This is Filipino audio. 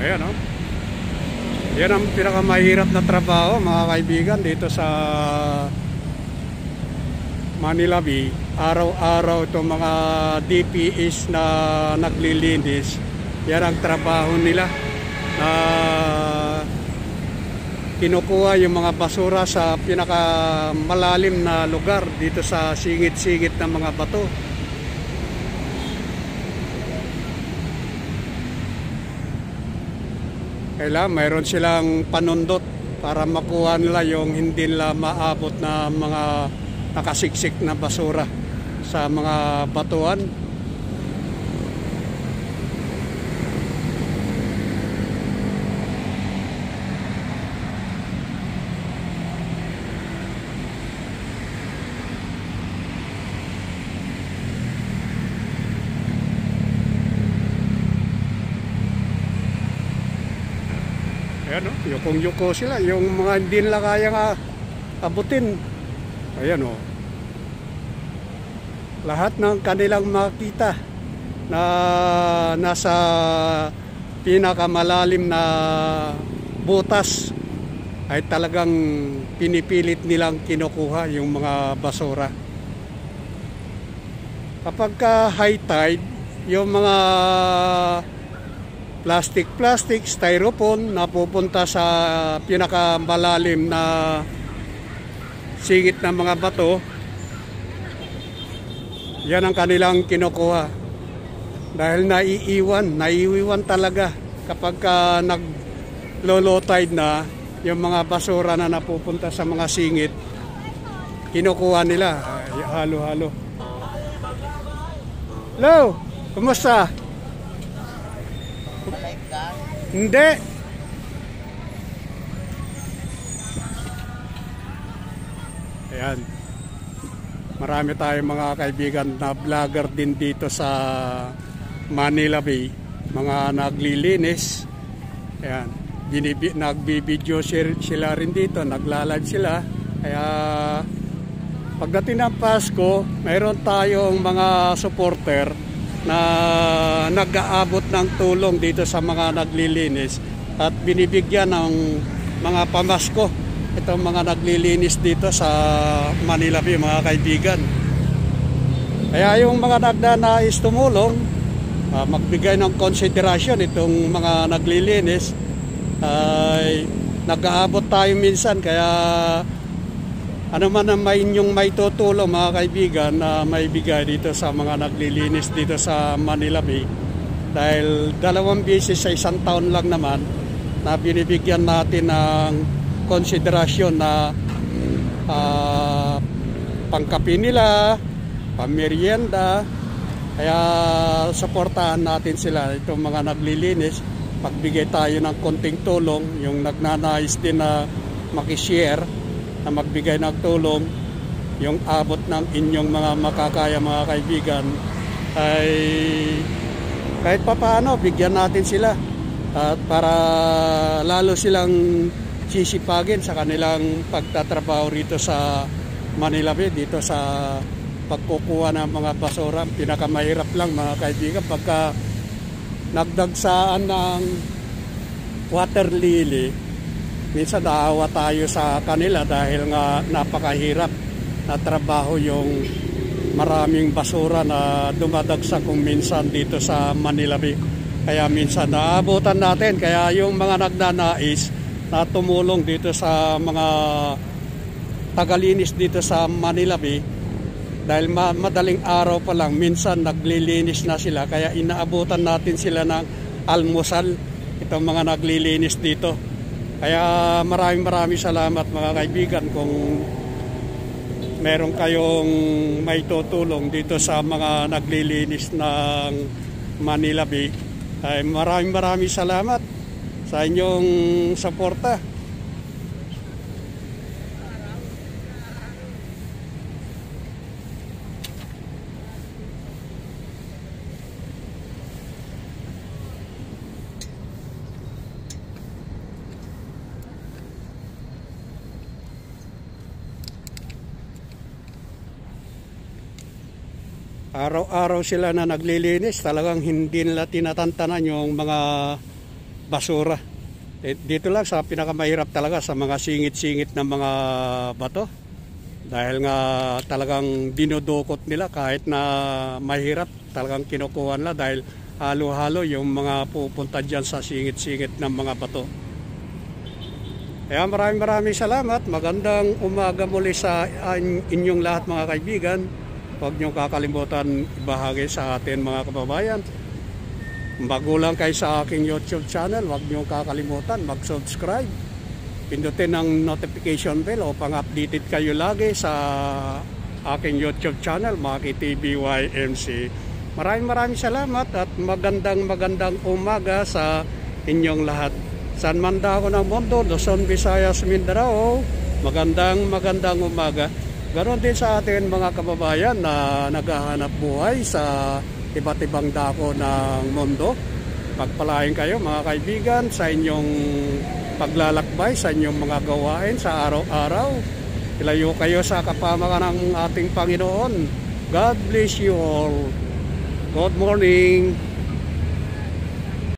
Ayan, oh. Yan ang pinakamahirap na trabaho, mga kaibigan, dito sa Manila Bay. Araw-araw itong mga DPS na naglilinis, yan ang trabaho nila, na kinukuha yung mga basura sa pinakamalalim na lugar dito sa singit-singit ng mga bato. Kailangan mayroon silang panundot para makuha nila yung hindi nila maabot na mga nakasiksik na basura sa mga batuan. Ayan, oh, yukong-yuko sila, yung mga hindi nila kayang abutin. Ayan, oh. Lahat ng kanilang makita na nasa pinakamalalim na butas ay talagang pinipilit nilang kinukuha yung mga basura. Kapag high tide, yung mga plastic, styrofoam na pupunta sa pinakamalalim na singit ng mga bato, yan ang kanilang kinukuha. Dahil naiiwan talaga kapag nag-low tide na, yung mga basura na napupunta sa mga singit, kinukuha nila. Halo-halo. Hello, kumusta? Hindi. Ayan. Marami tayong mga kaibigan na vlogger din dito sa Manila Bay. Mga naglilinis. Ayan. Nagbibideo sila rin dito. Nagla-live sila. Kaya pagdating ng Pasko, mayroon tayong mga supporter na nag-aabot ng tulong dito sa mga naglilinis at binibigyan ng mga pamasko itong mga naglilinis dito sa Manila Bay, mga kaibigan. Kaya yung mga nagnanais tumulong, magbigay ng konsiderasyon itong mga naglilinis, ay nag-aabot tayo minsan. Kaya ano man ang inyong may tutulong, mga kaibigan, na may bigay dito sa mga naglilinis dito sa Manila Bay. Dahil 2 beses sa isang taon lang naman na binibigyan natin ng konsiderasyon na pangkape nila, pamerienda. Kaya suportahan natin sila, itong mga naglilinis. Pagbigay tayo ng konting tulong, yung nagnanais din na makishare, na magbigay ng tulong, yung abot ng inyong mga makakaya, mga kaibigan, ay kahit papaano bigyan natin sila, at para lalo silang sisipagin sa kanilang pagtatrabaho rito sa Manila Bay, dito sa pagkukuha ng mga basura. Pinakamahirap lang, mga kaibigan, pagka nagdagsaan ng water lily, minsan naawa tayo sa kanila dahil nga napakahirap na trabaho yung maraming basura na dumadagsa kung minsan dito sa Manila Bay. Kaya minsan naabutan natin. Kaya yung mga nagnanais na tumulong dito sa mga tagalinis dito sa Manila Bay, dahil madaling araw pa lang, minsan naglilinis na sila. Kaya inaabutan natin sila ng almusal, itong mga naglilinis dito. Kaya maraming salamat, mga kaibigan, kung meron kayong may tutulong dito sa mga naglilinis ng Manila Bay. Ay maraming salamat sa inyong suporta. Araw-araw sila na naglilinis, talagang hindi nila tinatantanan yung mga basura. Dito lang sa pinakamahirap talaga sa mga singit-singit ng mga bato. Dahil nga talagang dinudukot nila kahit na mahirap, talagang kinukuha nila dahil halo-halo yung mga pupunta dyan sa singit-singit ng mga bato. Kaya maraming salamat. Magandang umaga muli sa inyong lahat mga kaibigan. Huwag niyong kakalimutan ibahagi sa atin mga kababayan. Bago lang kayo sa aking YouTube channel, huwag niyong kakalimutan mag-subscribe. Pindutin ang notification bell upang updated kayo lagi sa aking YouTube channel, Maki TV YMC. Maraming salamat at magandang umaga sa inyong lahat. San man dako ng mundo, Luzon, Visayas, Mindanao, magandang umaga. Ganon din sa atin mga kababayan na naghahanap buhay sa iba't ibang dako ng mundo. Pagpalain kayo mga kaibigan sa inyong paglalakbay, sa inyong mga gawain sa araw-araw. Ilayo kayo sa kapamakan ng ating Panginoon. God bless you all. Good morning.